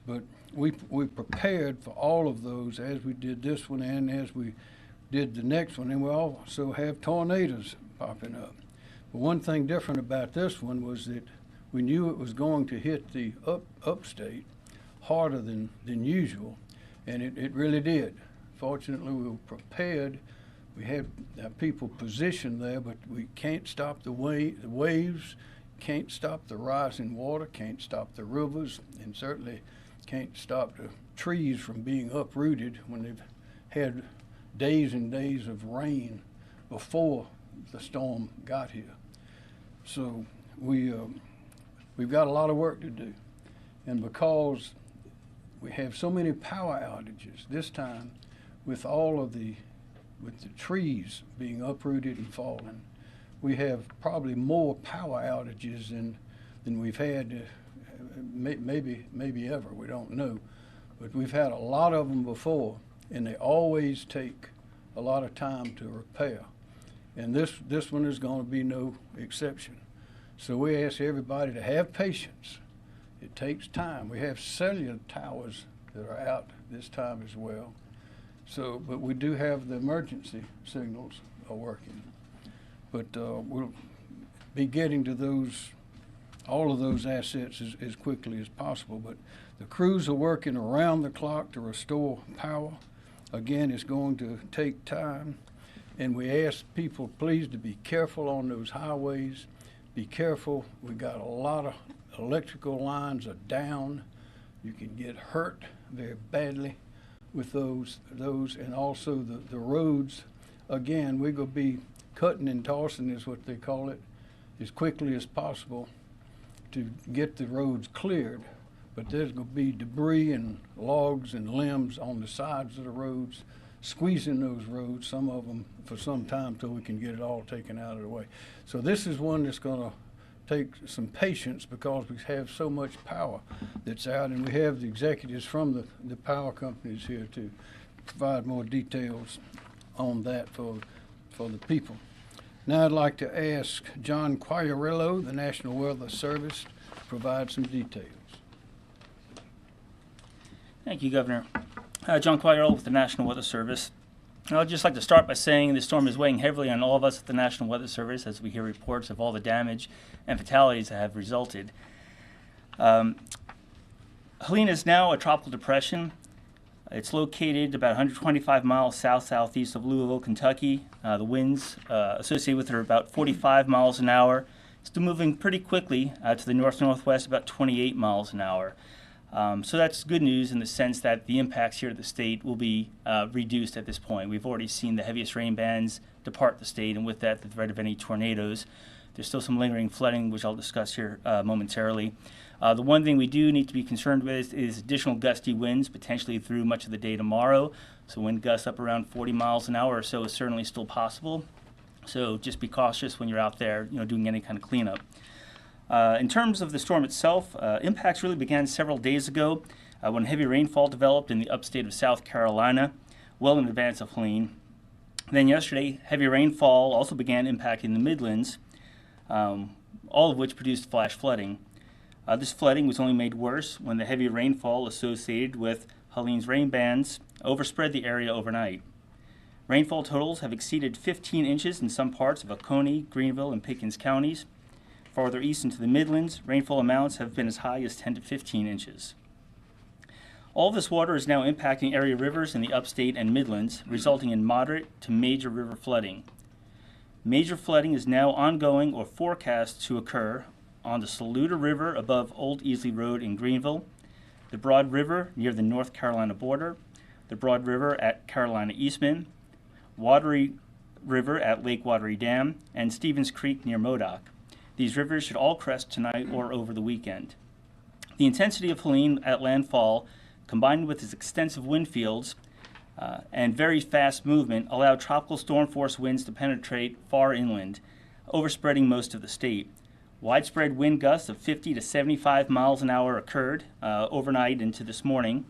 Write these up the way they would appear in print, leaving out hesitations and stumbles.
But we prepared for all of those as we did this one and as we did the next one, and we also have tornadoes popping up. But one thing different about this one was that we knew it was going to hit the upstate harder than usual, and it really did. Fortunately, we were prepared. We had people positioned there, but we can't stop the waves, can't stop the rising water, can't stop the rivers, and certainly can't stop the trees from being uprooted when they've had days and days of rain before the storm got here. So we've got a lot of work to do, and because we have so many power outages this time, with the trees being uprooted and falling, we have probably more power outages than we've had, maybe ever. We don't know, but we've had a lot of them before, and they always take a lot of time to repair. And this one is going to be no exception. So we ask everybody to have patience. It takes time. We have cellular towers that are out this time as well. So, but we do have the emergency signals are working. But we'll be getting to all of those assets as quickly as possible. But the crews are working around the clock to restore power. Again, it's going to take time. And we ask people, please, to be careful on those highways. Be careful. We've got a lot of electrical lines are down. You can get hurt very badly with those, and also the roads. Again, we're going to be cutting and tossing, is what they call it, as quickly as possible to get the roads cleared. But there's going to be debris and logs and limbs on the sides of the roads, squeezing those roads, some of them for some time till we can get it all taken out of the way. So this is one that's going to take some patience because we have so much power that's out, and we have the executives from the power companies here to provide more details on that for the people. Now I'd like to ask John Quagliarello, the National Weather Service, to provide some details. Thank you, Governor. John Quagliarello with the National Weather Service. I'd just like to start by saying the storm is weighing heavily on all of us at the National Weather Service as we hear reports of all the damage and fatalities that have resulted. Helene is now a tropical depression. It's located about 125 miles south-southeast of Louisville, Kentucky. The winds associated with it are about 45 miles an hour. It's still moving pretty quickly to the north-northwest, about 28 miles an hour. So that's good news in the sense that the impacts here to the state will be reduced at this point. We've already seen the heaviest rain bands depart the state, and with that, the threat of any tornadoes. There's still some lingering flooding, which I'll discuss here momentarily. The one thing we do need to be concerned with is additional gusty winds, potentially through much of the day tomorrow. So wind gusts up around 40 miles an hour or so is certainly still possible. So just be cautious when you're out there, doing any kind of cleanup. In terms of the storm itself, impacts really began several days ago when heavy rainfall developed in the upstate of South Carolina, well in advance of Helene. Then yesterday, heavy rainfall also began impacting the Midlands, all of which produced flash flooding. This flooding was only made worse when the heavy rainfall associated with Helene's rain bands overspread the area overnight. Rainfall totals have exceeded 15 inches in some parts of Oconee, Greenville, and Pickens counties. Farther east into the Midlands, rainfall amounts have been as high as 10 to 15 inches. All this water is now impacting area rivers in the upstate and Midlands, resulting in moderate to major river flooding. Major flooding is now ongoing or forecast to occur on the Saluda River above Old Easley Road in Greenville, the Broad River near the North Carolina border, the Broad River at Carolina Eastman, Watery River at Lake Watery Dam, and Stevens Creek near Modoc. These rivers should all crest tonight or over the weekend. The intensity of Helene at landfall, combined with its extensive wind fields and very fast movement, allowed tropical storm force winds to penetrate far inland, overspreading most of the state. Widespread wind gusts of 50 to 75 miles an hour occurred overnight into this morning,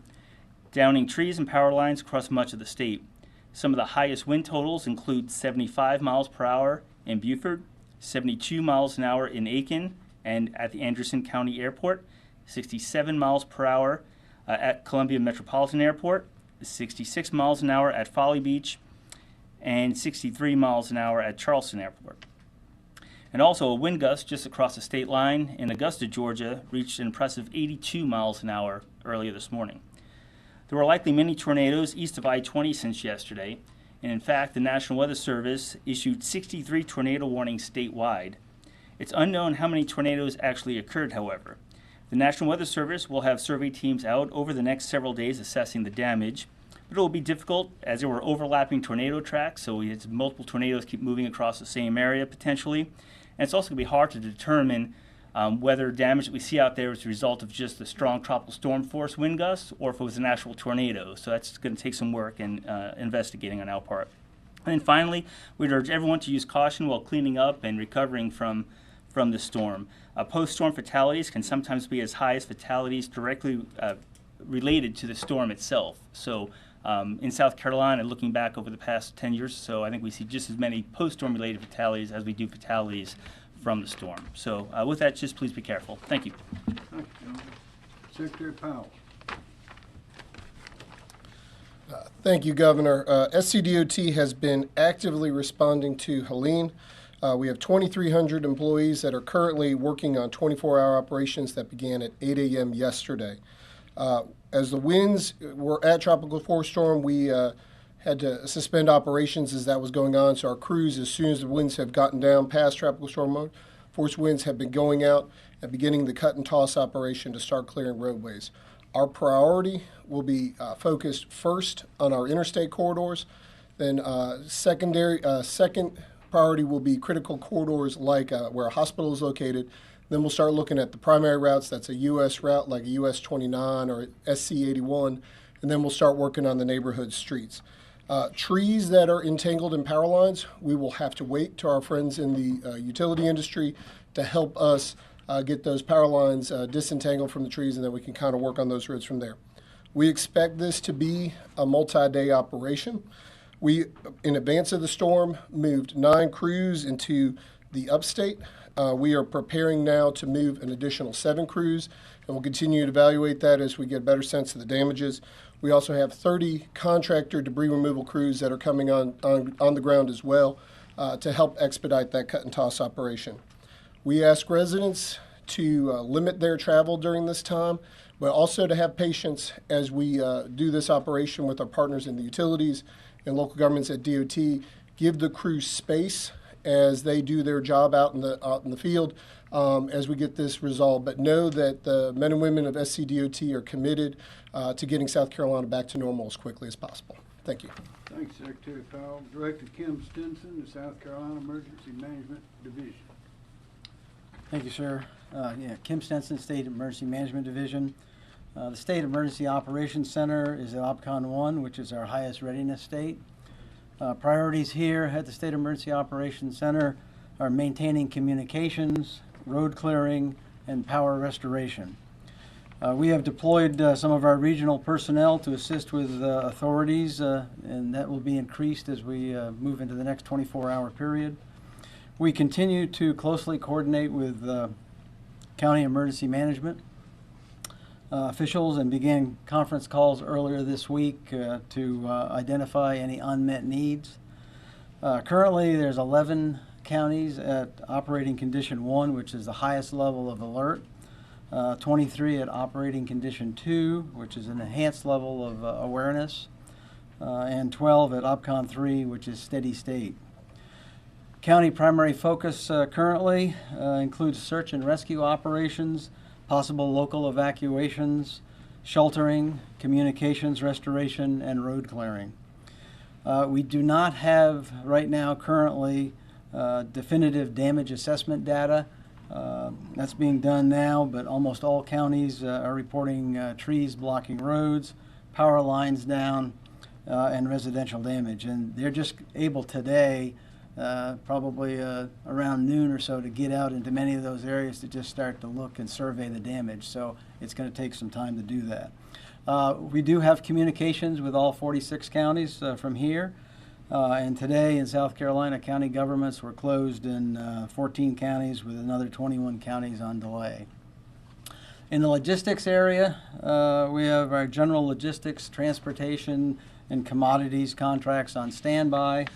downing trees and power lines across much of the state. Some of the highest wind totals include 75 miles per hour in Beaufort, 72 miles an hour in Aiken and at the Anderson County Airport, 67 miles per hour at Columbia Metropolitan Airport, 66 miles an hour at Folly Beach, and 63 miles an hour at Charleston Airport. And also a wind gust just across the state line in Augusta, Georgia, reached an impressive 82 miles an hour earlier this morning. There were likely many tornadoes east of I-20 since yesterday, and in fact, the National Weather Service issued 63 tornado warnings statewide. It's unknown how many tornadoes actually occurred, however. The National Weather Service will have survey teams out over the next several days assessing the damage, but it will be difficult as there were overlapping tornado tracks, so we had multiple tornadoes keep moving across the same area potentially. And it's also going to be hard to determine whether damage that we see out there is a result of just the strong tropical storm force wind gusts or if it was an actual tornado. So that's going to take some work and investigating on our part. And then finally, we'd urge everyone to use caution while cleaning up and recovering from the storm. Post-storm fatalities can sometimes be as high as fatalities directly related to the storm itself. So in South Carolina, looking back over the past 10 years or so, I think we see just as many post-storm related fatalities as we do fatalities from the storm. So with that, just please be careful. Thank you. Thank you, John. Secretary Powell. Thank you, Governor. SCDOT has been actively responding to Helene. We have 2,300 employees that are currently working on 24-hour operations that began at 8 a.m. yesterday. As the winds were at Tropical Force Storm, we had to suspend operations as that was going on. So our crews, as soon as the winds have gotten down past Tropical Storm Force winds, have been going out and beginning the cut and toss operation to start clearing roadways. Our priority will be focused first on our interstate corridors. Then second priority will be critical corridors like where a hospital is located. Then we'll start looking at the primary routes. That's a U.S. route like a U.S. 29 or SC 81. And then we'll start working on the neighborhood streets. Trees that are entangled in power lines, we will have to wait to our friends in the utility industry to help us get those power lines disentangled from the trees, and then we can kind of work on those roads from there. We expect this to be a multi-day operation. We, in advance of the storm, moved 9 crews into the upstate. We are preparing now to move an additional 7 crews, and we'll continue to evaluate that as we get a better sense of the damages. We also have 30 contractor debris removal crews that are coming on the ground as well to help expedite that cut and toss operation. We ask residents to limit their travel during this time, but also to have patience as we do this operation with our partners in the utilities and local governments at DOT. Give the crews space as they do their job out in the field as we get this resolved. But know that the men and women of SCDOT are committed to getting South Carolina back to normal as quickly as possible. Thank you. Thanks, Secretary Powell. Director Kim Stinson, the South Carolina Emergency Management Division. Thank you, sir. Kim Stinson, State Emergency Management Division. The State Emergency Operations Center is at OPCON 1, which is our highest readiness state. Priorities here at the State Emergency Operations Center are maintaining communications, road clearing, and power restoration. We have deployed some of our regional personnel to assist with authorities, and that will be increased as we move into the next 24-hour period. We continue to closely coordinate with county emergency management officials and began conference calls earlier this week to identify any unmet needs. Currently, there's 11 counties at operating condition 1, which is the highest level of alert, 23 at operating condition 2, which is an enhanced level of awareness, and 12 at OPCON 3, which is steady state. County primary focus currently includes search and rescue operations, possible local evacuations, sheltering, communications restoration, and road clearing. We do not have right now currently definitive damage assessment data. That's being done now, but almost all counties are reporting trees blocking roads, power lines down, and residential damage. And they're just able today, probably around noon or so, to get out into many of those areas to just start to look and survey the damage. So it's going to take some time to do that. We do have communications with all 46 counties from here. And today in South Carolina, county governments were closed in 14 counties with another 21 counties on delay. In the logistics area, we have our general logistics, transportation, and commodities contracts on standby.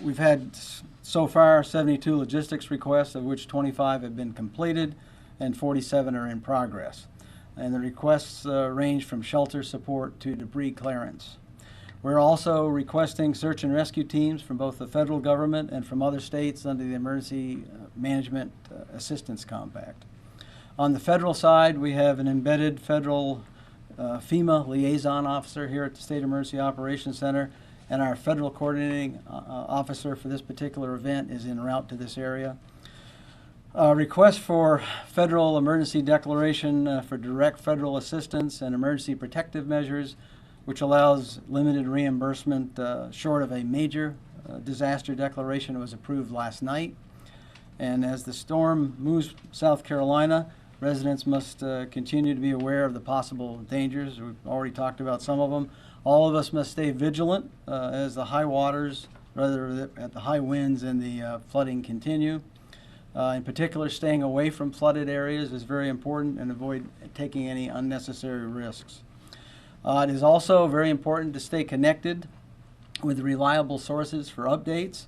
We've had so far 72 logistics requests, of which 25 have been completed and 47 are in progress. And the requests range from shelter support to debris clearance. We're also requesting search and rescue teams from both the federal government and from other states under the Emergency Management Assistance Compact. On the federal side, we have an embedded federal FEMA liaison officer here at the State Emergency Operations Center, and our federal coordinating officer for this particular event is en route to this area. Request for federal emergency declaration for direct federal assistance and emergency protective measures, which allows limited reimbursement short of a major disaster declaration, was approved last night. And as the storm moves South Carolina, residents must continue to be aware of the possible dangers. We've already talked about some of them. All of us must stay vigilant as the high waters, rather at the high winds and the flooding continue. In particular, staying away from flooded areas is very important, and avoid taking any unnecessary risks. It is also very important to stay connected with reliable sources for updates.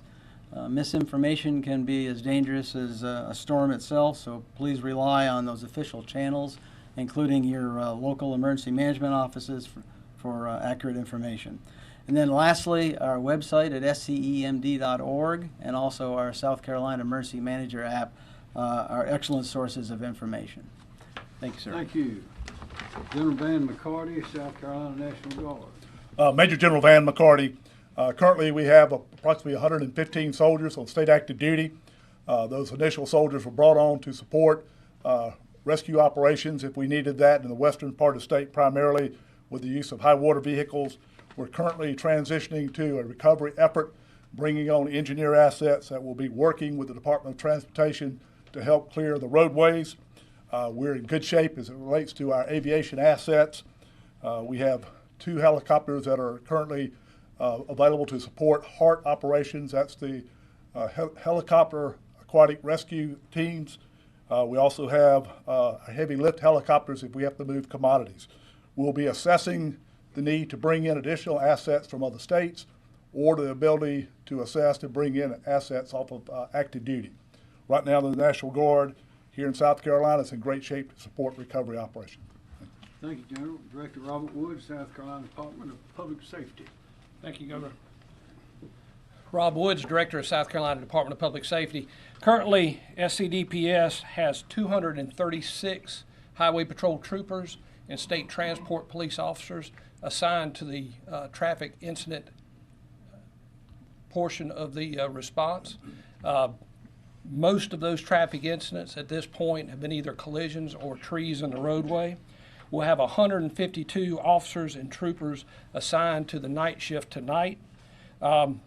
Misinformation can be as dangerous as a storm itself, so please rely on those official channels, including your local emergency management offices for accurate information. And then lastly, our website at scemd.org and also our South Carolina Emergency Manager app are excellent sources of information. Thank you, sir. Thank you. General Van McCarty, South Carolina National Guard. Major General Van McCarty. Currently, we have approximately 115 soldiers on state active duty. Those initial soldiers were brought on to support rescue operations if we needed that in the western part of the state, primarily with the use of high water vehicles. We're currently transitioning to a recovery effort, bringing on engineer assets that will be working with the Department of Transportation to help clear the roadways. We're in good shape as it relates to our aviation assets. We have 2 helicopters that are currently available to support HART operations. That's the helicopter aquatic rescue teams. We also have heavy lift helicopters if we have to move commodities. We'll be assessing the need to bring in additional assets from other states, or the ability to assess to bring in assets off of active duty. Right now, the National Guard here in South Carolina is in great shape to support recovery operations. Thank you, General. Director Robert Wood, South Carolina Department of Public Safety. Thank you, Governor. Rob Woods, Director of South Carolina Department of Public Safety. Currently, SCDPS has 236 Highway Patrol troopers and state transport police officers assigned to the traffic incident portion of the response. Most of those traffic incidents at this point have been either collisions or trees in the roadway. We'll have 152 officers and troopers assigned to the night shift tonight.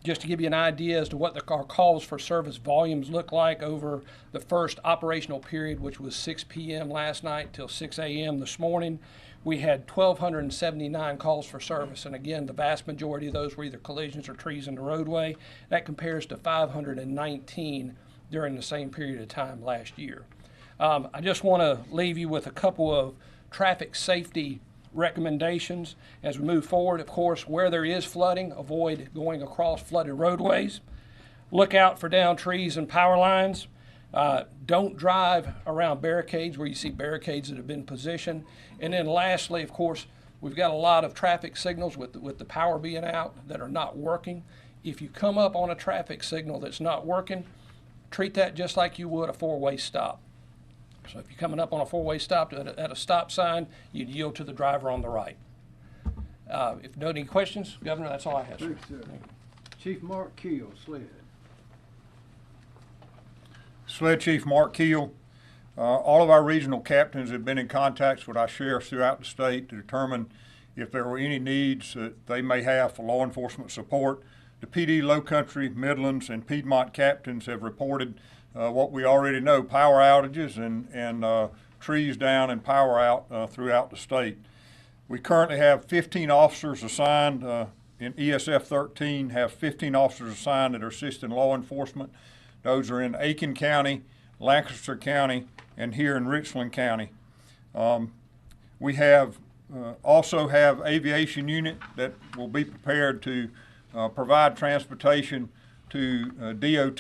Just to give you an idea as to what our calls for service volumes look like over the first operational period, which was 6 p.m. last night till 6 a.m. this morning, we had 1,279 calls for service. And again, the vast majority of those were either collisions or trees in the roadway. That compares to 519 during the same period of time last year. I just want to leave you with a couple of traffic safety recommendations as we move forward. Of course, where there is flooding, avoid going across flooded roadways. Look out for downed trees and power lines. Don't drive around barricades where you see barricades that have been positioned. And then lastly, of course, we've got a lot of traffic signals with the power being out that are not working. If you come up on a traffic signal that's not working, treat that just like you would a four-way stop. So if you're coming up on a four-way stop at a stop sign, you'd yield to the driver on the right. If no any questions, Governor, that's all I have, sir. Thanks, sir. Chief Mark Keel, SLED. SLED Chief Mark Keel. All of our regional captains have been in contact with our sheriffs throughout the state to determine if there were any needs that they may have for law enforcement support. The PD Low Country, Midlands, and Piedmont captains have reported what we already know, power outages and trees down and power out throughout the state. We currently have 15 officers assigned in ESF 13, have 15 officers assigned that are assisting law enforcement. Those are in Aiken County, Lancaster County, and here in Richland County. We have also have aviation unit that will be prepared to provide transportation to DOT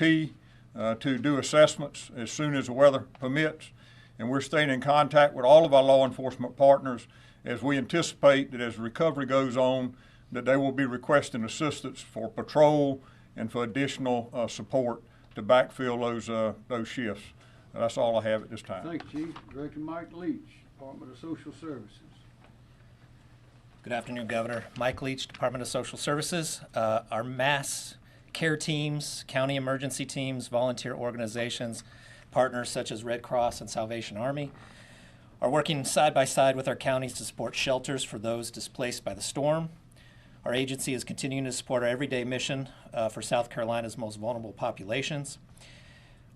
to do assessments as soon as the weather permits. And we're staying in contact with all of our law enforcement partners as we anticipate that as recovery goes on, that they will be requesting assistance for patrol and for additional support to backfill those shifts. That's all I have at this time. Thank you, Chief. Director Mike Leach, Department of Social Services. Good afternoon, Governor. Mike Leach, Department of Social Services. Our mass care teams, county emergency teams, volunteer organizations, partners such as Red Cross and Salvation Army are working side by side with our counties to support shelters for those displaced by the storm. Our agency is continuing to support our everyday mission for South Carolina's most vulnerable populations.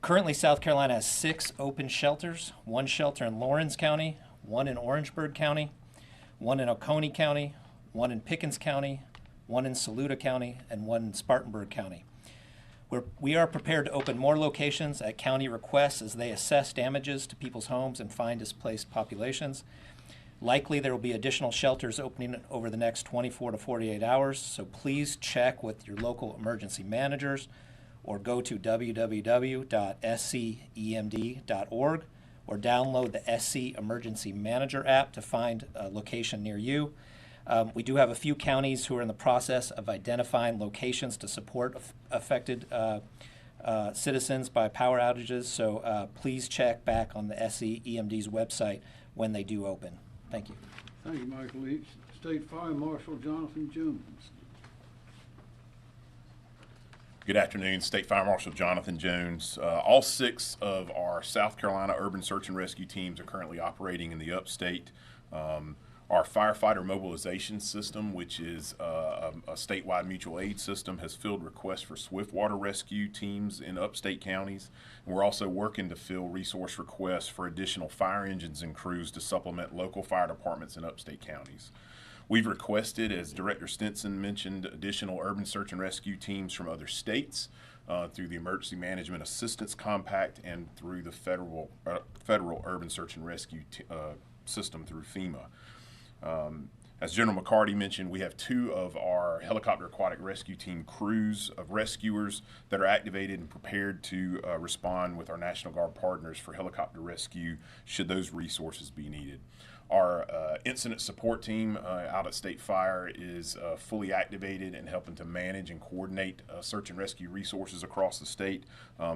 Currently, South Carolina has 6 open shelters, 1 shelter in Lawrence County, 1 in Orangeburg County, 1 in Oconee County, 1 in Pickens County, 1 in Saluda County, and 1 in Spartanburg County. We are prepared to open more locations at county requests as they assess damages to people's homes and find displaced populations. Likely there will be additional shelters opening over the next 24 to 48 hours, so please check with your local emergency managers or go to www.scemd.org or download the SC Emergency Manager app to find a location near you. We do have a few counties who are in the process of identifying locations to support affected citizens by power outages, so please check back on the SCEMD's website when they do open. Thank you. Thank you, Michael Leach. State Fire Marshal Jonathan Jones. Good afternoon, State Fire Marshal Jonathan Jones. All 6 of our South Carolina urban search and rescue teams are currently operating in the upstate. Our firefighter mobilization system, which is a statewide mutual aid system, has filled requests for swift water rescue teams in upstate counties. And we're also working to fill resource requests for additional fire engines and crews to supplement local fire departments in upstate counties. We've requested, as Director Stinson mentioned, additional urban search and rescue teams from other states through the Emergency Management Assistance Compact and through the federal urban search and rescue system through FEMA. As General McCarty mentioned, we have 2 of our helicopter aquatic rescue team crews of rescuers that are activated and prepared to respond with our National Guard partners for helicopter rescue should those resources be needed. Our incident support team out at State Fire is fully activated and helping to manage and coordinate search and rescue resources across the state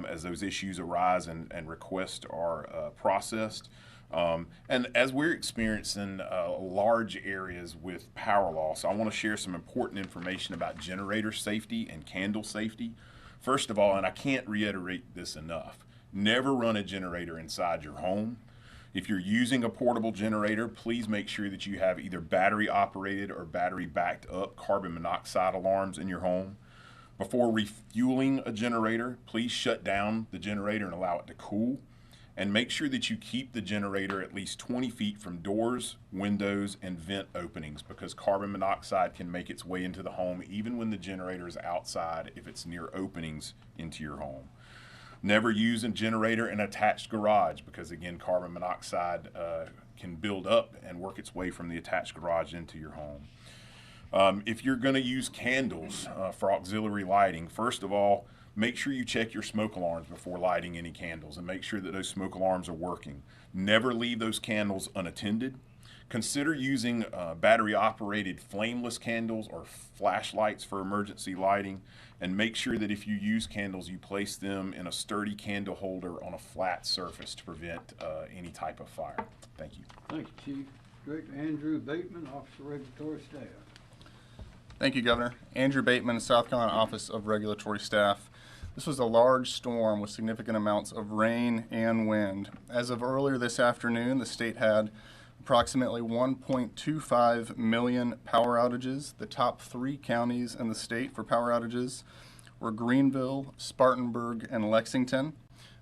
as those issues arise and requests are processed. And as we're experiencing large areas with power loss, I want to share some important information about generator safety and candle safety. First of all, and I can't reiterate this enough, never run a generator inside your home. If you're using a portable generator, please make sure that you have either battery operated or battery backed up carbon monoxide alarms in your home. Before refueling a generator, please shut down the generator and allow it to cool. And make sure that you keep the generator at least 20 feet from doors, windows, and vent openings because carbon monoxide can make its way into the home even when the generator is outside if it's near openings into your home. Never use a generator in an attached garage because, again, carbon monoxide can build up and work its way from the attached garage into your home. If you're going to use candles for auxiliary lighting, first of all, make sure you check your smoke alarms before lighting any candles and make sure that those smoke alarms are working. Never leave those candles unattended. Consider using battery-operated flameless candles or flashlights for emergency lighting, and make sure that if you use candles, you place them in a sturdy candle holder on a flat surface to prevent any type of fire. Thank you. Thank you, Chief. Director Andrew Bateman, Officer of Regulatory Staff. Thank you, Governor. Andrew Bateman, South Carolina Office of Regulatory Staff. This was a large storm with significant amounts of rain and wind. As of earlier this afternoon, the state had approximately 1.25 million power outages. The top 3 counties in the state for power outages were Greenville, Spartanburg, and Lexington.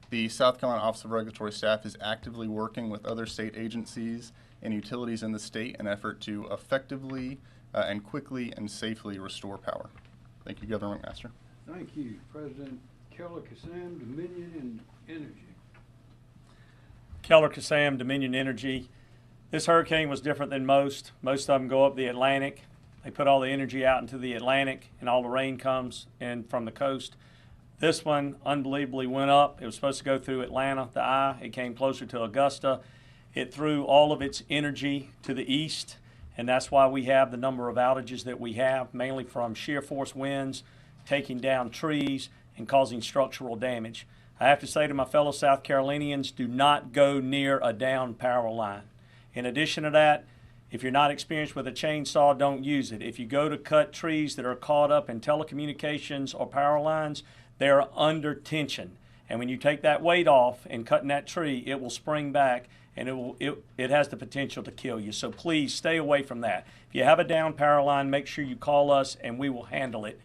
The South Carolina Office of Regulatory Staff is actively working with other state agencies and utilities in the state in an effort to effectively and quickly and safely restore power. Thank you, Governor McMaster. Thank you. President Keller Kassam, Dominion and Energy. Keller Kassam, Dominion Energy. This hurricane was different than most. Most of them go up the Atlantic. They put all the energy out into the Atlantic, and all the rain comes in from the coast. This one unbelievably went up. It was supposed to go through Atlanta, the eye. It came closer to Augusta. It threw all of its energy to the east, and that's why we have the number of outages that we have, mainly from shear force winds, taking down trees, and causing structural damage. I have to say to my fellow South Carolinians, do not go near a down power line. In addition to that, if you're not experienced with a chainsaw, don't use it. If you go to cut trees that are caught up in telecommunications or power lines, they're under tension. And when you take that weight off and cutting that tree, it will spring back, and it has the potential to kill you. So please stay away from that. If you have a down power line, make sure you call us and we will handle it.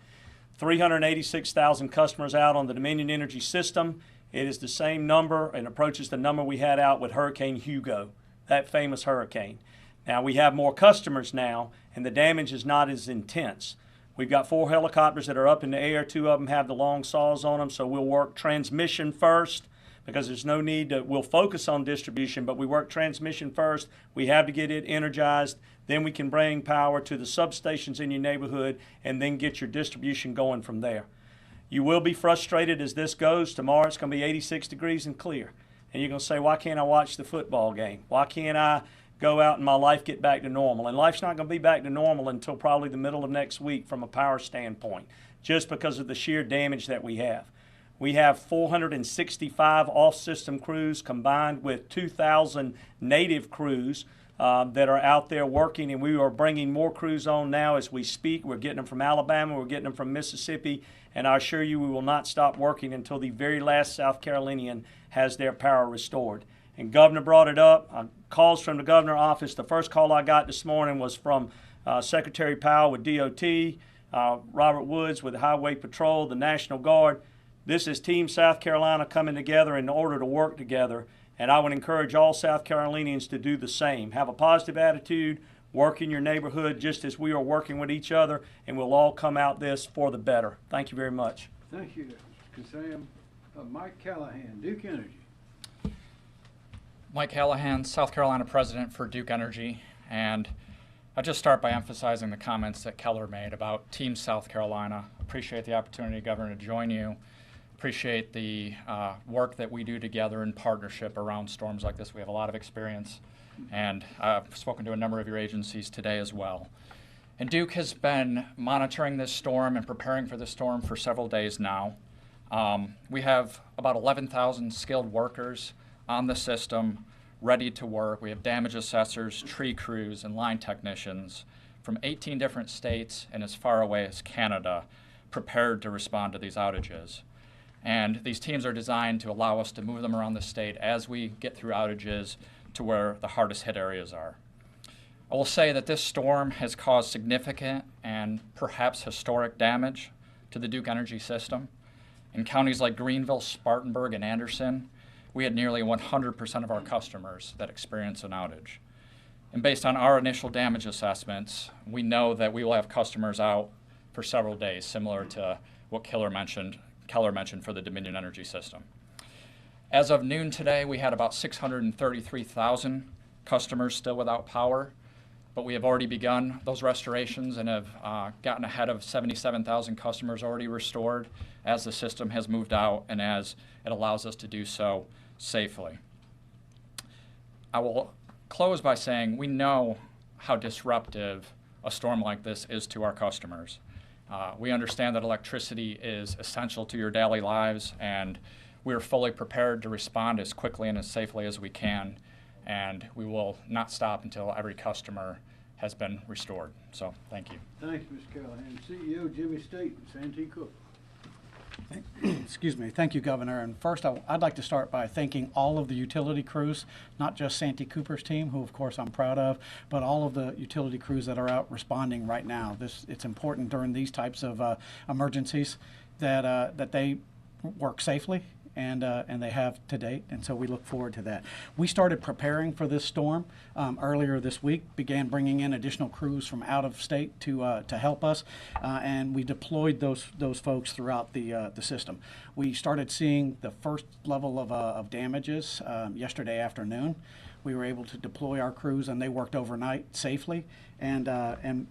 386,000 customers out on the Dominion Energy system. It is the same number and approaches the number we had out with Hurricane Hugo, that famous hurricane. Now we have more customers now, and the damage is not as intense. We've got 4 helicopters that are up in the air. 2 of them have the long saws on them, so we'll work transmission first because there's no need to, we'll focus on distribution, but we work transmission first. We have to get it energized. Then we can bring power to the substations in your neighborhood and then get your distribution going from there. You will be frustrated as this goes. Tomorrow it's going to be 86 degrees and clear. And you're going to say, why can't I watch the football game? Why can't I go out and my life get back to normal? And life's not going to be back to normal until probably the middle of next week from a power standpoint, just because of the sheer damage that we have. We have 465 off-system crews combined with 2,000 native crews that are out there working, and we are bringing more crews on now as we speak. We're getting them from Alabama, we're getting them from Mississippi, and I assure you we will not stop working until the very last South Carolinian has their power restored. And Governor brought it up. Calls from the governor's office. The first call I got this morning was from Secretary Powell with DOT, Robert Woods with the Highway Patrol, the National Guard. This is Team South Carolina coming together in order to work together. And I would encourage all South Carolinians to do the same. Have a positive attitude, work in your neighborhood just as we are working with each other, and we'll all come out this for the better. Thank you very much. Thank you, Sam. Mike Callahan, Duke Energy. Mike Callahan, South Carolina President for Duke Energy, and I'll just start by emphasizing the comments that Keller made about Team South Carolina. Appreciate the opportunity, Governor, to join you. Appreciate the work that we do together in partnership around storms like this. We have a lot of experience, and I've spoken to a number of your agencies today as well. And Duke has been monitoring this storm and preparing for this storm for several days now. We have about 11,000 skilled workers on the system ready to work. We have damage assessors, tree crews, and line technicians from 18 different states and as far away as Canada prepared to respond to these outages. And these teams are designed to allow us to move them around the state as we get through outages to where the hardest hit areas are. I will say that this storm has caused significant and perhaps historic damage to the Duke Energy system. In counties like Greenville, Spartanburg, and Anderson, we had nearly 100% of our customers that experienced an outage. And based on our initial damage assessments, we know that we will have customers out for several days, similar to what Keller mentioned for the Dominion Energy system. As of noon today, we had about 633,000 customers still without power, but we have already begun those restorations and have gotten ahead of 77,000 customers already restored as the system has moved out and as it allows us to do so safely. I will close by saying we know how disruptive a storm like this is to our customers. We understand that electricity is essential to your daily lives, and we are fully prepared to respond as quickly and as safely as we can, and we will not stop until every customer has been restored. So, thank you. Thanks, Mr. Callahan. CEO Jimmy State, Santee Cook. Excuse me. Thank you, Governor. And first, I'd like to start by thanking all of the utility crews, not just Santee Cooper's team, who of course I'm proud of, but all of the utility crews that are out responding right now. It's important during these types of emergencies that they work safely, and they have to date, and so we look forward to that. We started preparing for this storm earlier this week, began bringing in additional crews from out of state to help us, and we deployed those folks throughout the system. We started seeing the first level of damages yesterday afternoon. We were able to deploy our crews, and they worked overnight safely and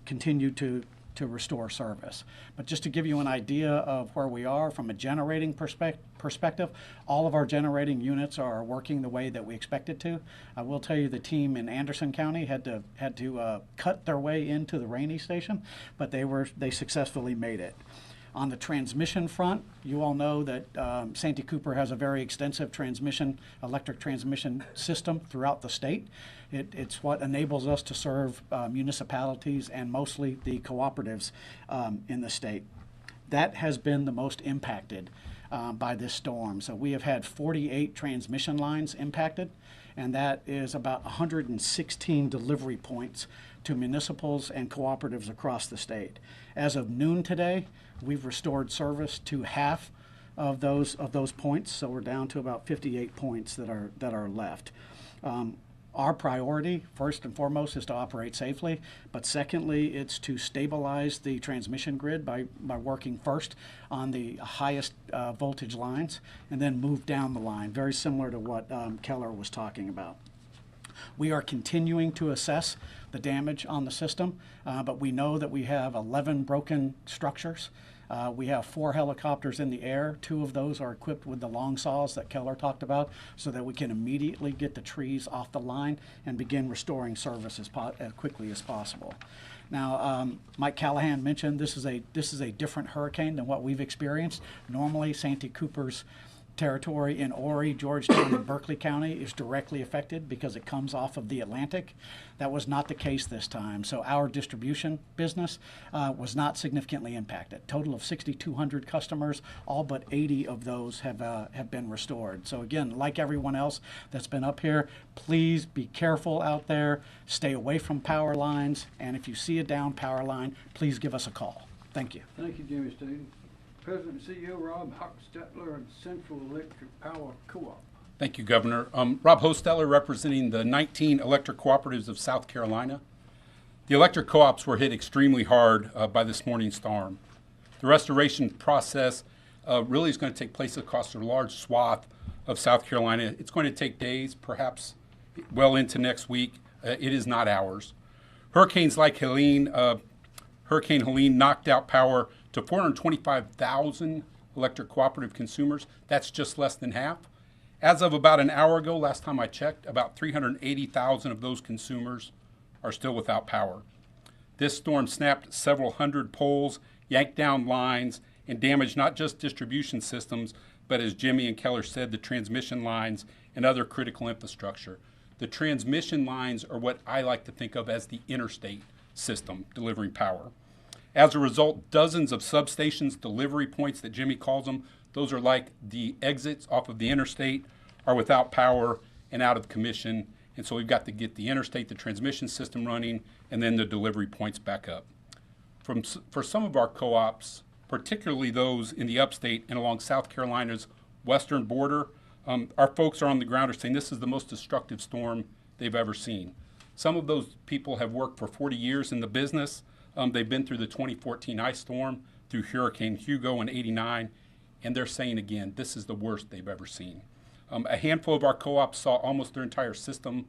continued to restore service. But just to give you an idea of where we are from a generating perspective, all of our generating units are working the way that we expected to. I will tell you the team in Anderson County had to cut their way into the Rainy Station, but they successfully made it. On the transmission front, you all know that Santee Cooper has a very extensive electric transmission system throughout the state. It's what enables us to serve municipalities and mostly the cooperatives in the state. That has been the most impacted by this storm. So we have had 48 transmission lines impacted, and that is about 116 delivery points to municipals and cooperatives across the state. As of noon today, we've restored service to half of those points, so we're down to about 58 points that are left. Our priority, first and foremost, is to operate safely, but secondly, it's to stabilize the transmission grid by working first on the highest voltage lines and then move down the line, very similar to what Keller was talking about. We are continuing to assess the damage on the system, but we know that we have 11 broken structures. We have 4 helicopters in the air. 2 of those are equipped with the long saws that Keller talked about so that we can immediately get the trees off the line and begin restoring service as quickly as possible. Now, Mike Callahan mentioned this is a different hurricane than what we've experienced. Normally, Santee Cooper's territory in Horry, Georgetown, and Berkeley County is directly affected because it comes off of the Atlantic. That was not the case this time. So our distribution business was not significantly impacted. Total of 6,200 customers, all but 80 of those have been restored. So again, like everyone else that's been up here, please be careful out there, stay away from power lines, and if you see a down power line, please give us a call. Thank you. Thank you, Jimmy Stevens. President and CEO Rob Hostetler and Central Electric Power Co-op. Thank you, Governor. Rob Hostetler, representing the 19 electric cooperatives of South Carolina. The electric co-ops were hit extremely hard by this morning's storm. The restoration process really is going to take place across a large swath of South Carolina. It's going to take days, perhaps well into next week. It is not hours. Hurricanes like Hurricane Helene knocked out power to 425,000 electric cooperative consumers. That's just less than half. As of about an hour ago, last time I checked, about 380,000 of those consumers are still without power. This storm snapped several hundred poles, yanked down lines, and damaged not just distribution systems, but as Jimmy and Keller said, the transmission lines and other critical infrastructure. The transmission lines are what I like to think of as the interstate system delivering power. As a result, dozens of substations, delivery points that Jimmy calls them, those are like the exits off of the interstate, are without power and out of commission. And so we've got to get the interstate, the transmission system running, and then the delivery points back up. For some of our co-ops, particularly those in the upstate and along South Carolina's western border, our folks are on the ground are saying this is the most destructive storm they've ever seen. Some of those people have worked for 40 years in the business. They've been through the 2014 ice storm, through Hurricane Hugo in '89, and they're saying again, this is the worst they've ever seen. A handful of our co-ops saw almost their entire system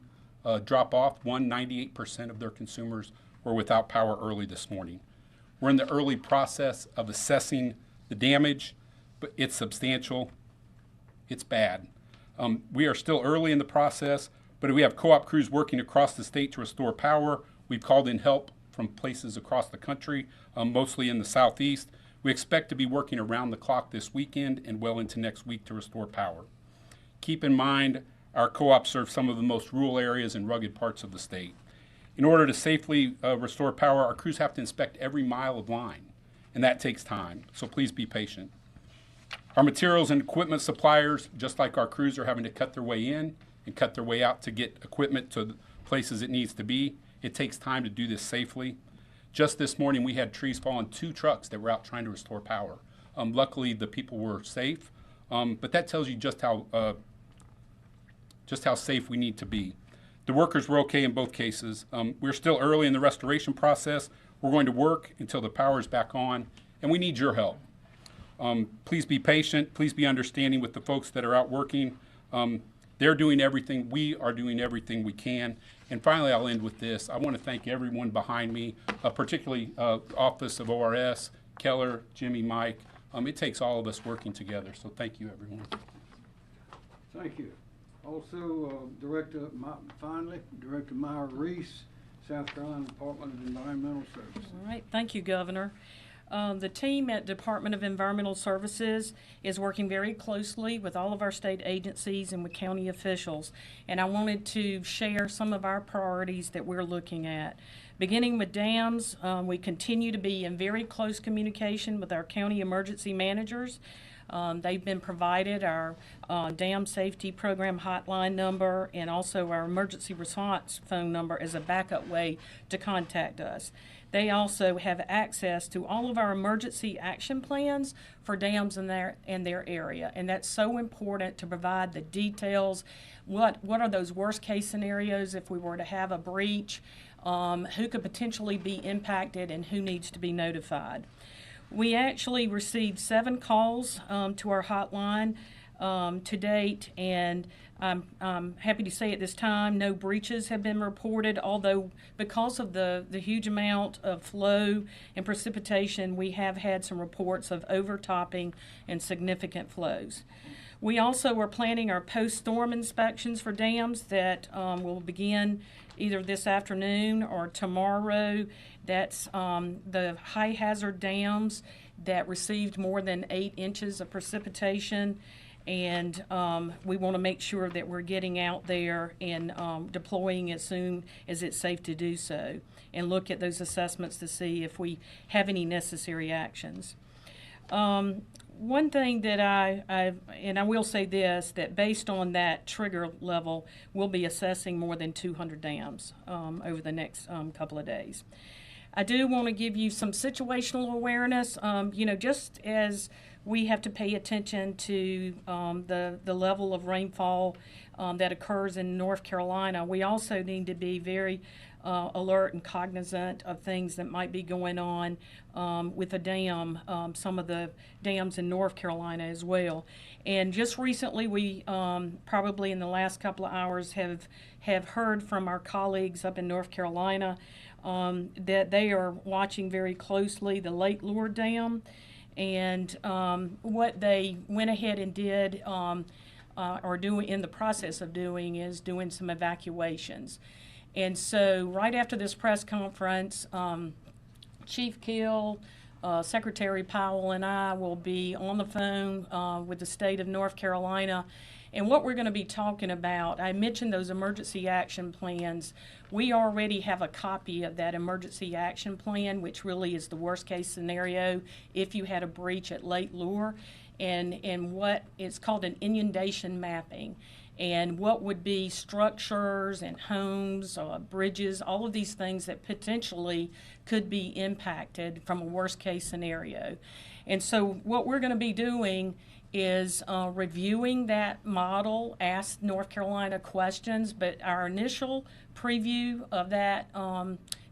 drop off. 98% of their consumers were without power early this morning. We're in the early process of assessing the damage, but it's substantial. It's bad. We are still early in the process, but we have co-op crews working across the state to restore power. We've called in help from places across the country, mostly in the southeast. We expect to be working around the clock this weekend and well into next week to restore power. Keep in mind, our co-ops serve some of the most rural areas and rugged parts of the state. In order to safely restore power, our crews have to inspect every mile of line, and that takes time, so please be patient. Our materials and equipment suppliers, just like our crews, are having to cut their way in and cut their way out to get equipment to the places it needs to be. It takes time to do this safely. Just this morning, we had trees fall on 2 trucks that were out trying to restore power. Luckily, the people were safe, but that tells you just how safe we need to be. The workers were okay in both cases. We're still early in the restoration process. We're going to work until the power is back on, and we need your help. Please be patient. Please be understanding with the folks that are out working. They're doing everything. We are doing everything we can. And finally, I'll end with this. I want to thank everyone behind me, particularly Office of ORS, Keller, Jimmy, Mike. It takes all of us working together. So thank you, everyone. Thank you. Also, finally, Director Myra Reese, South Carolina Department of Environmental Services. All right, thank you, Governor. The team at Department of Environmental Services is working very closely with all of our state agencies and with county officials, and I wanted to share some of our priorities that we're looking at. Beginning with dams, we continue to be in very close communication with our county emergency managers. They've been provided our dam safety program hotline number and also our emergency response phone number as a backup way to contact us. They also have access to all of our emergency action plans for dams in their area, and that's so important to provide the details. What are those worst case scenarios if we were to have a breach? Who could potentially be impacted and who needs to be notified? We actually received 7 calls to our hotline to date, and I'm happy to say at this time no breaches have been reported, although because of the huge amount of flow and precipitation, we have had some reports of overtopping and significant flows. We also are planning our post-storm inspections for dams that will begin either this afternoon or tomorrow. That's the high hazard dams that received more than 8 inches of precipitation, and we want to make sure that we're getting out there and deploying as soon as it's safe to do so, and look at those assessments to see if we have any necessary actions. One thing that I will say this, that based on that trigger level, we'll be assessing more than 200 dams over the next couple of days. I do want to give you some situational awareness, just as we have to pay attention to the level of rainfall that occurs in North Carolina. We also need to be very alert and cognizant of things that might be going on with a dam, some of the dams in North Carolina as well. And just recently, we probably in the last couple of hours have heard from our colleagues up in North Carolina that they are watching very closely the Lake Lure Dam, and what they went ahead and did or doing in the process of doing is doing some evacuations. And so right after this press conference, Chief Kill, Secretary Powell, and I will be on the phone with the state of North Carolina. And what we're going to be talking about, I mentioned those emergency action plans. We already have a copy of that emergency action plan, which really is the worst case scenario if you had a breach at Lake Lure, and what it's called an inundation mapping. And what would be structures and homes, bridges, all of these things that potentially could be impacted from a worst case scenario. And so what we're going to be doing is reviewing that model, ask North Carolina questions, but our initial preview of that,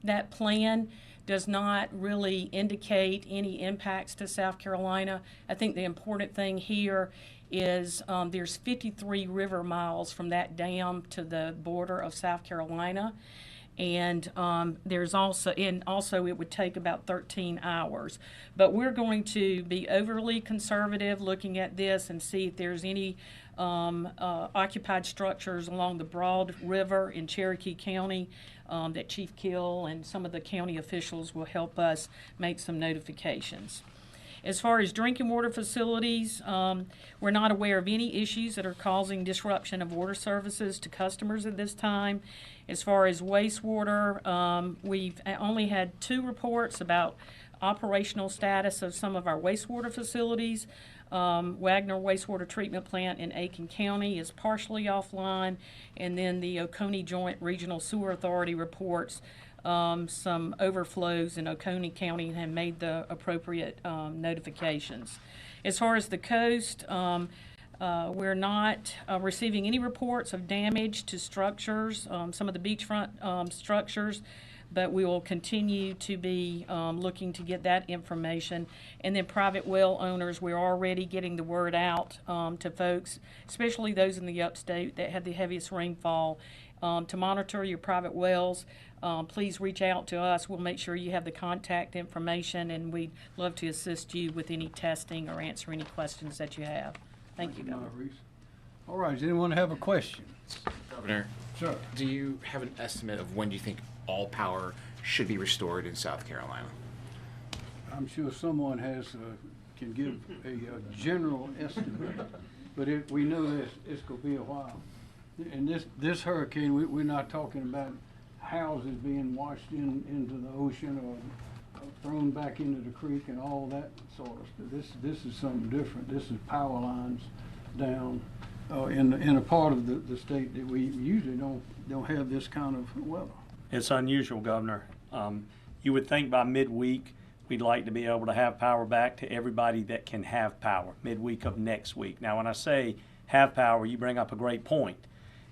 that plan does not really indicate any impacts to South Carolina. I think the important thing here is there's 53 river miles from that dam to the border of South Carolina, and there's also it would take about 13 hours. But we're going to be overly conservative looking at this and see if there's any occupied structures along the Broad River in Cherokee County that Chief Kill and some of the county officials will help us make some notifications. As far as drinking water facilities, we're not aware of any issues that are causing disruption of water services to customers at this time. As far as wastewater, we've only had 2 reports about operational status of some of our wastewater facilities. Wagner Wastewater Treatment Plant in Aiken County is partially offline, and then the Oconee Joint Regional Sewer Authority reports some overflows in Oconee County and have made the appropriate notifications. As far as the coast, we're not receiving any reports of damage to structures, some of the beachfront structures, but we will continue to be looking to get that information. And then private well owners, we're already getting the word out to folks, especially those in the upstate that had the heaviest rainfall, to monitor your private wells. Please reach out to us. We'll make sure you have the contact information, and we'd love to assist you with any testing or answer any questions that you have. Thank you, Governor. Reese. All right, does anyone have a question? Governor, Sir. do you have an estimate of when do you think all power should be restored in South Carolina? I'm sure someone can give a general estimate, but we know that it's going to be a while. And this hurricane, we're not talking about houses being washed into the ocean or thrown back into the creek and all that sort of stuff. This is something different. This is power lines down in a part of the state that we usually don't have this kind of weather. It's unusual, Governor. You would think by midweek we'd like to be able to have power back to everybody that can have power midweek of next week. Now, when I say have power, you bring up a great point.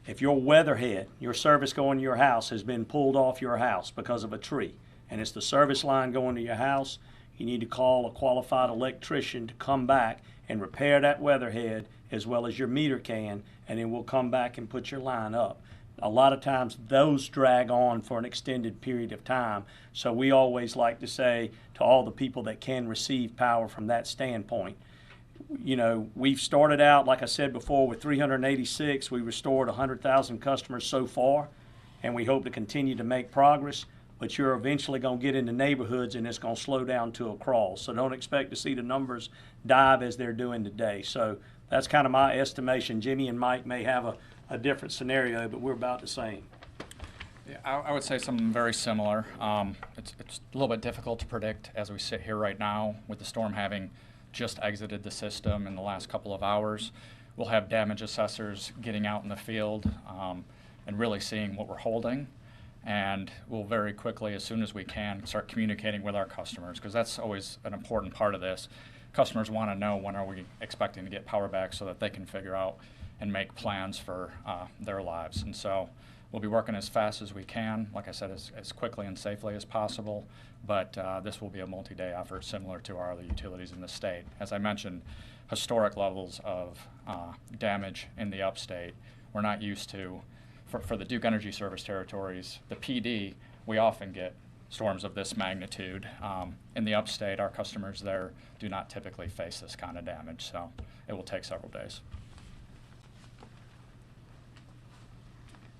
If your weatherhead, your service going to your house, has been pulled off your house because of a tree, and it's the service line going to your house, you need to call a qualified electrician to come back and repair that weatherhead as well as your meter can, and then we'll come back and put your line up. A lot of times those drag on for an extended period of time, so we always like to say to all the people that can receive power from that standpoint, you know, we've started out, like I said before, with 386. We restored 100,000 customers so far, and we hope to continue to make progress. But you're eventually going to get into neighborhoods, and it's going to slow down to a crawl. So don't expect to see the numbers dive as they're doing today. So that's kind of my estimation. Jimmy and Mike may have a different scenario, but we're about the same. Yeah, I would say something very similar. It's a little bit difficult to predict as we sit here right now with the storm having just exited the system in the last couple of hours. We'll have damage assessors getting out in the field and really seeing what we're holding. And we'll very quickly, as soon as we can, start communicating with our customers, because that's always an important part of this. Customers want to know when are we expecting to get power back so that they can figure out and make plans for their lives. And so we'll be working as fast as we can, like I said, as quickly and safely as possible. But this will be a multi-day effort similar to our other utilities in the state. As I mentioned, historic levels of damage in the upstate. We're not used to, for the Duke Energy service territories, the PD, we often get storms of this magnitude. In the upstate, our customers there do not typically face this kind of damage, so it will take several days.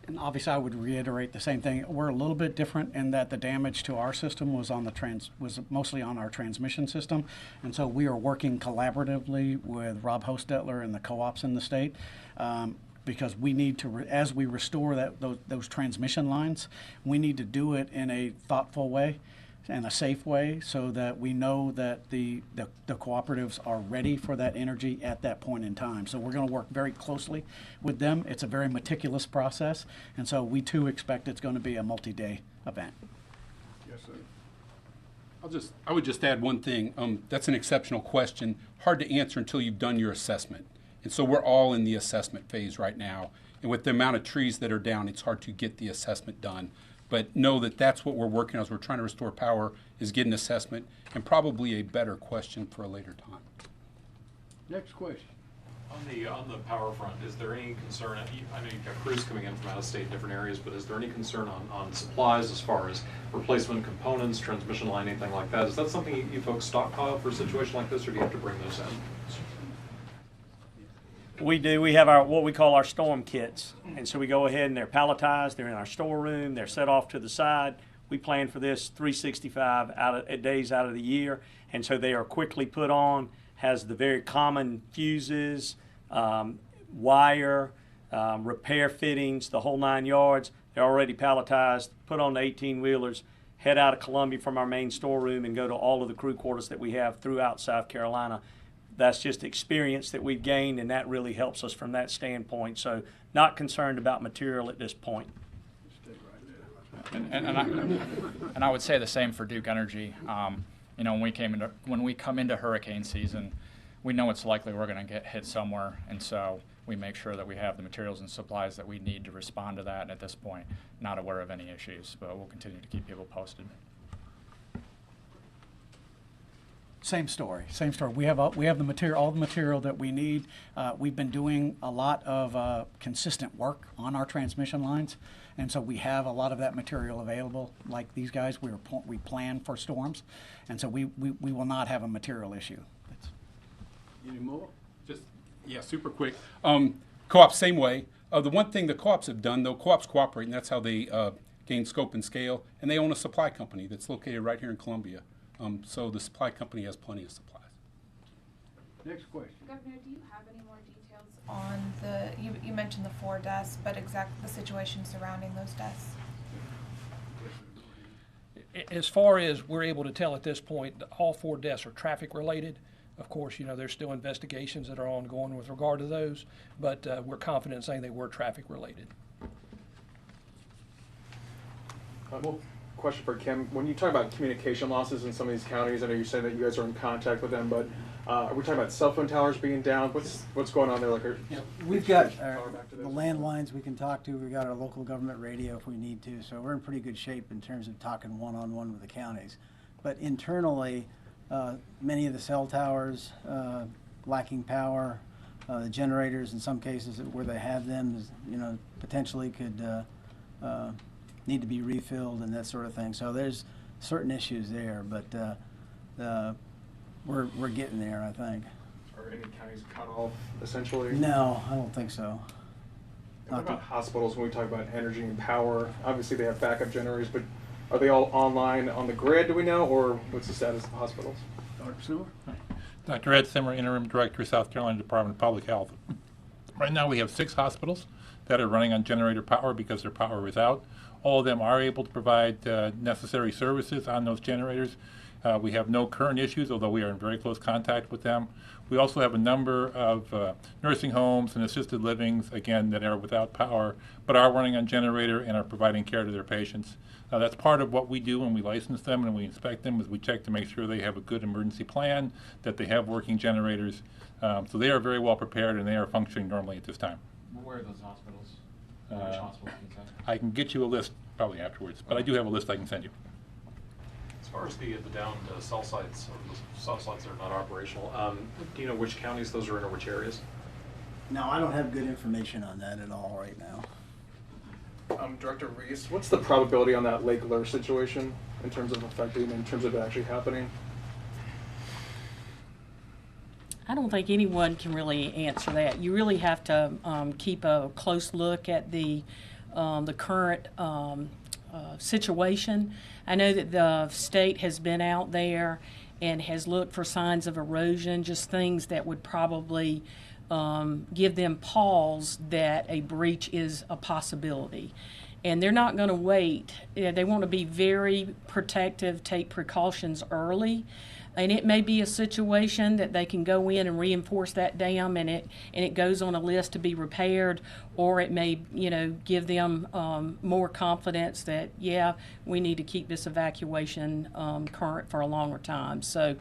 And obviously, I would reiterate the same thing. We're a little bit different in that the damage to our system was mostly on our transmission system, and so we are working collaboratively with Rob Hostetler and the co-ops in the state, because we need to, as we restore those transmission lines, we need to do it in a thoughtful way and a safe way so that we know that the cooperatives are ready for that energy at that point in time. So we're going to work very closely with them. It's a very meticulous process, and so we too expect it's going to be a multi-day event. Yes, sir. I would just add one thing. That's an exceptional question, hard to answer until you've done your assessment. And so we're all in the assessment phase right now. And with the amount of trees that are down, it's hard to get the assessment done. But know that that's what we're working on as we're trying to restore power, is get an assessment, and probably a better question for a later time. Next question. On the power front, is there any concern? I know you've got crews coming in from out of state in different areas, but is there any concern on supplies as far as replacement components, transmission line, anything like that? Is that something you folks stockpile for a situation like this, or do you have to bring those in? We do. We have what we call our storm kits. And so we go ahead and they're palletized. They're in our storeroom. They're set off to the side. We plan for this 365 days out of the year. And so they are quickly put on, has the very common fuses, wire, repair fittings, the whole 9 yards. They're already palletized, put on the 18-wheelers, head out of Columbia from our main storeroom and go to all of the crew quarters that we have throughout South Carolina. That's just experience that we've gained, and that really helps us from that standpoint. So not concerned about material at this point. And I would say the same for Duke Energy. You know, when we come into hurricane season, we know it's likely we're going to get hit somewhere, and so we make sure that we have the materials and supplies that we need to respond to that. And at this point, not aware of any issues, but we'll continue to keep people posted. Same story. Same story. We have the material, all the material that we need. We've been doing a lot of consistent work on our transmission lines, and so we have a lot of that material available. Like these guys, we plan for storms, and so we will not have a material issue. Any more? Just, yeah, super quick. Co-ops, same way. The one thing the co-ops have done, though, co-ops cooperate, and that's how they gain scope and scale, and they own a supply company that's located right here in Columbia. So the supply company has plenty of supplies. Next question. Governor, do you have any more details on you mentioned the 4 deaths, but exactly the situation surrounding those deaths? As far as we're able to tell at this point, all 4 deaths are traffic related. Of course, there's still investigations that are ongoing with regard to those, but we're confident in saying they were traffic related. Question for Kim. When you talk about communication losses in some of these counties, I know you said that you guys are in contact with them, but are we talking about cell phone towers being down? What's going on there? Like, we've got the landlines we can talk to. We've got our local government radio if we need to. So we're in pretty good shape in terms of talking one-on-one with the counties. But internally, many of the cell towers lacking power, the generators in some cases where they have them, potentially could need to be refilled and that sort of thing. So there's certain issues there, but we're getting there, I think. Are any counties cut off essentially? No, I don't think so. What about hospitals? When we talk about energy and power, obviously they have backup generators, but are they all online on the grid, do we know, or what's the status of the hospitals? Dr. Sewer? Dr. Ed Simmer, Interim Director, South Carolina Department of Public Health. Right now we have 6 hospitals that are running on generator power because their power is out. All of them are able to provide necessary services on those generators. We have no current issues, although we are in very close contact with them. We also have a number of nursing homes and assisted livings, again, that are without power, but are running on generator and are providing care to their patients. That's part of what we do when we license them and we inspect them, is we check to make sure they have a good emergency plan, that they have working generators. So they are very well prepared and they are functioning normally at this time. Where are those hospitals? Which hospitals can you say? I can get you a list probably afterwards, but I do have a list I can send you. As far as the downed cell sites, or the cell sites that are not operational, do you know which counties those are in or which areas? No, I don't have good information on that at all right now. Director Reese, what's the probability on that Lake Lure situation in terms of affecting, in terms of it actually happening? I don't think anyone can really answer that. You really have to keep a close look at the current situation. I know that the state has been out there and has looked for signs of erosion, just things that would probably give them pause that a breach is a possibility. And they're not going to wait. They want to be very protective, take precautions early. And it may be a situation that they can go in and reinforce that dam, and it goes on a list to be repaired, or it may, give them more confidence that, yeah, we need to keep this evacuation current for a longer time. So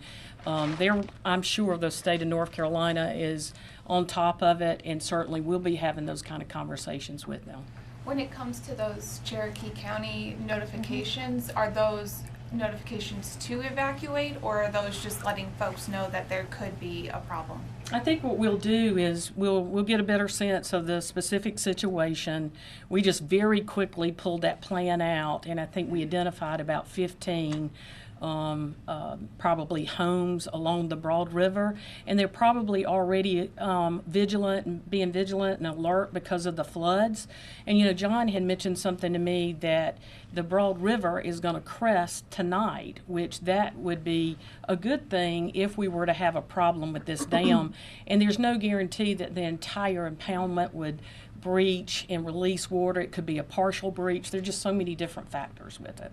I'm sure the state of North Carolina is on top of it, and certainly we'll be having those kind of conversations with them. When it comes to those Cherokee County notifications, are those notifications to evacuate, or are those just letting folks know that there could be a problem? I think what we'll do is we'll get a better sense of the specific situation. We just very quickly pulled that plan out, and I think we identified about 15 probably homes along the Broad River, and they're probably already being vigilant and alert because of the floods. And John had mentioned something to me that the Broad River is going to crest tonight, which that would be a good thing if we were to have a problem with this dam. And there's no guarantee that the entire impoundment would breach and release water. It could be a partial breach. There are just so many different factors with it.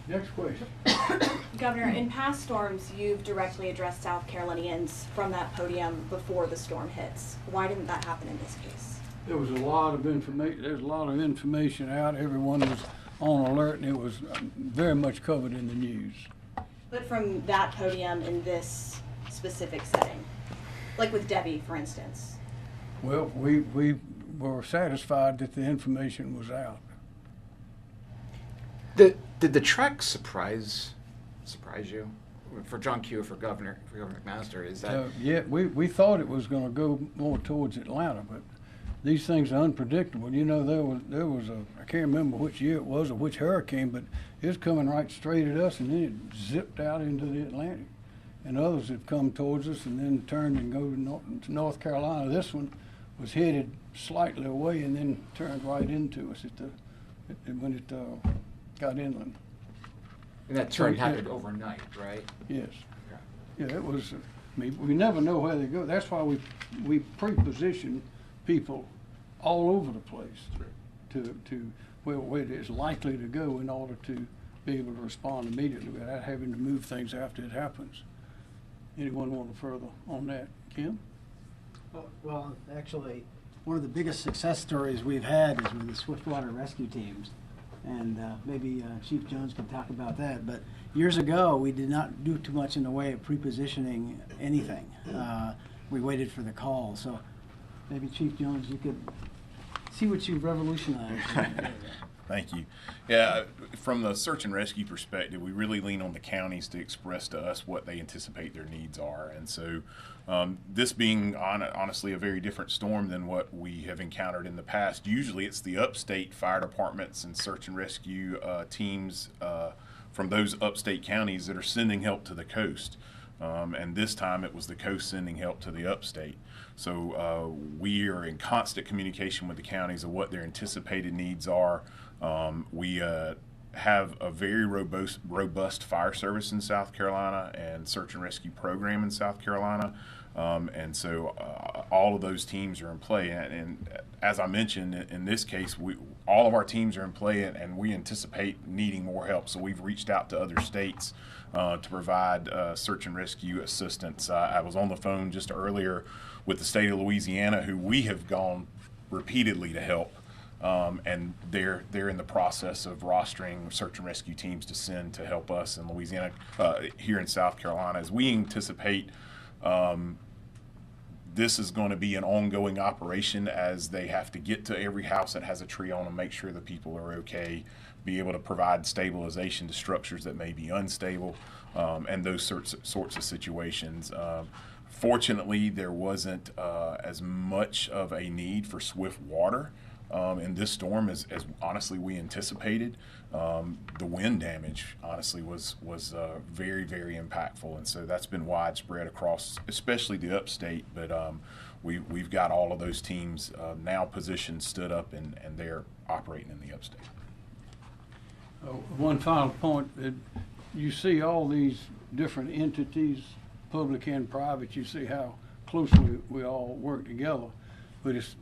Next question. Governor, in past storms, you've directly addressed South Carolinians from that podium before the storm hits. Why didn't that happen in this case? There was a lot of information. There's a lot of information out. Everyone was on alert, and it was very much covered in the news. But from that podium in this specific setting? Like with Debbie, for instance. Well, we were satisfied that the information was out. Did the trek surprise you? For John Q, for Governor McMaster, is that? Yeah, we thought it was going to go more towards Atlanta, but these things are unpredictable. You know, there was I can't remember which year it was or which hurricane, but it was coming right straight at us, and then it zipped out into the Atlantic. And others have come towards us and then turned and go to North Carolina. This one was headed slightly away and then turned right into us when it got inland. And that turn happened overnight, right? Yes. Yeah, it was. I mean, we never know where they go. That's why we pre-position people all over the place to where it is likely to go in order to be able to respond immediately without having to move things after it happens. Anyone want to further on that, Kim? Well, actually, one of the biggest success stories we've had is with the swiftwater rescue teams. And maybe Chief Jones can talk about that. But years ago, we did not do too much in the way of pre-positioning anything. We waited for the call. So maybe Chief Jones, you could see what you've revolutionized. Thank you. Yeah, from the search and rescue perspective, we really lean on the counties to express to us what they anticipate their needs are. And so this being honestly a very different storm than what we have encountered in the past, usually it's the upstate fire departments and search and rescue teams from those upstate counties that are sending help to the coast. And this time it was the coast sending help to the upstate. So we are in constant communication with the counties of what their anticipated needs are. We have a very robust fire service in South Carolina and search and rescue program in South Carolina. And so all of those teams are in play. And as I mentioned, in this case, all of our teams are in play and we anticipate needing more help. So we've reached out to other states to provide search and rescue assistance. I was on the phone just earlier with the state of Louisiana, who we have gone repeatedly to help. And they're in the process of rostering search and rescue teams to send to help us in Louisiana, here in South Carolina. As we anticipate, this is going to be an ongoing operation as they have to get to every house that has a tree on them, make sure the people are okay, be able to provide stabilization to structures that may be unstable, and those sorts of situations. Fortunately, there wasn't as much of a need for swift water in this storm as honestly we anticipated. The wind damage honestly was very, very impactful, and so that's been widespread across, especially the upstate. But we've got all of those teams now positioned, stood up, and they're operating in the upstate. One final point: you see all these different entities, public and private. You see how closely we all work together. But it's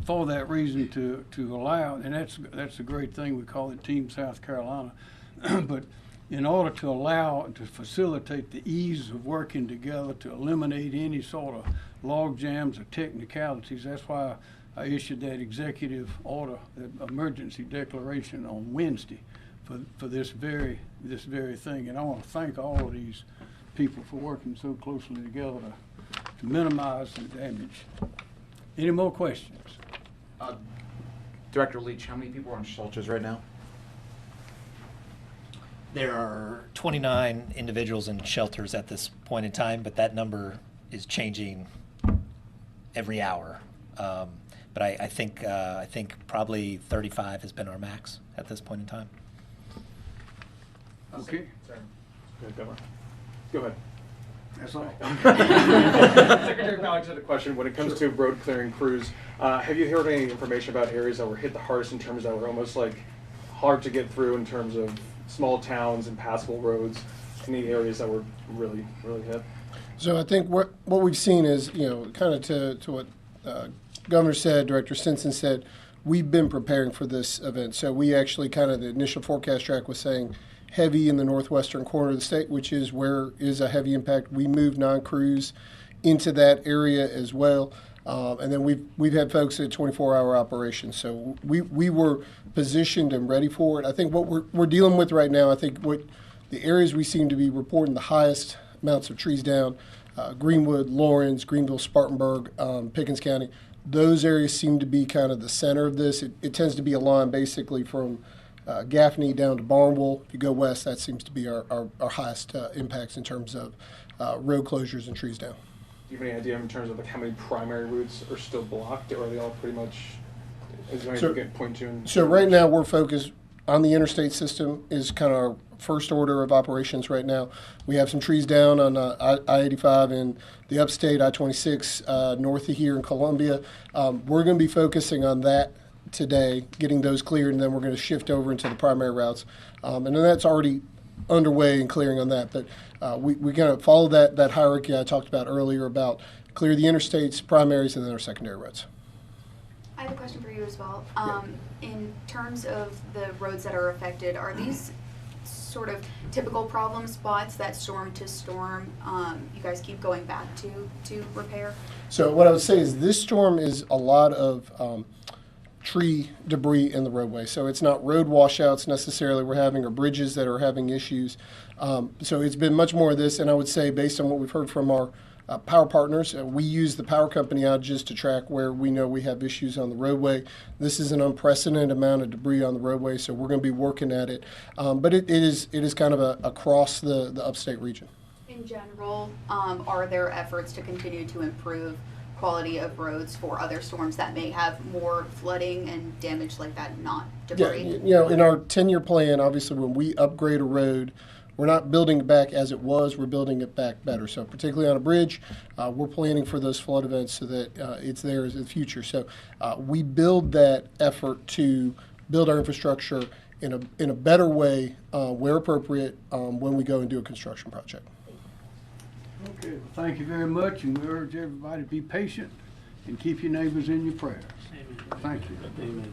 for that reason to allow, and that's a great thing. We call it Team South Carolina. But in order to allow, to facilitate the ease of working together, to eliminate any sort of log jams or technicalities, that's why I issued that executive order, that emergency declaration on Wednesday for this very thing. And I want to thank all of these people for working so closely together to minimize the damage. Any more questions? Director Leach, how many people are on shelters right now? There are 29 individuals in shelters at this point in time, but that number is changing every hour. But I think probably 35 has been our max at this point in time. Okay. Sorry. Go ahead. That's all. Secretary Alex had a question. When it comes to road clearing crews, have you heard any information about areas that were hit the hardest in terms that were almost like hard to get through in terms of small towns and passable roads? Any areas that were really, really hit? So I think what we've seen is, kind of to what Governor said, Director Stinson said, we've been preparing for this event. So we actually the initial forecast track was saying heavy in the northwestern corner of the state, which is where is a heavy impact. We moved non-crews into that area as well. And then we've had folks at 24-hour operations. So we were positioned and ready for it. I think what we're dealing with right now, I think what the areas we seem to be reporting the highest amounts of trees down. Greenwood, Lawrence, Greenville, Spartanburg, Pickens County. Those areas seem to be kind of the center of this. It tends to be a line basically from Gaffney down to Barnwell. If you go west, that seems to be our highest impacts in terms of road closures and trees down. Do you have any idea in terms of like how many primary routes are still blocked, or are they all pretty much? Is there anything you can point to? So right now we're focused on the interstate system is kind of our first order of operations right now. We have some trees down on I-85 and the upstate, I-26 north of here in Columbia. We're going to be focusing on that today, getting those cleared, and then we're going to shift over into the primary routes. And then that's already underway and clearing on that. But we kind of follow that hierarchy I talked about earlier about clear the interstates, primaries, and then our secondary roads. I have a question for you as well. In terms of the roads that are affected, are these sort of typical problem spots that storm to storm you guys keep going back to repair? So what I would say is this storm is a lot of tree debris in the roadway. So it's not road washouts necessarily we're having or bridges that are having issues. So it's been much more of this, and I would say based on what we've heard from our power partners, we use the power company outages to track where we know we have issues on the roadway. This is an unprecedented amount of debris on the roadway, so we're going to be working at it. But it is kind of across the upstate region. In general, are there efforts to continue to improve quality of roads for other storms that may have more flooding and damage like that, not debris? Yeah, in our 10-year plan, obviously when we upgrade a road, we're not building it back as it was, we're building it back better. So particularly on a bridge, we're planning for those flood events so that it's there in the future. So we build that effort to build our infrastructure in a better way where appropriate when we go and do a construction project. Okay, well, thank you very much, and we urge everybody to be patient and keep your neighbors in your prayers. Amen. Thank you. Amen.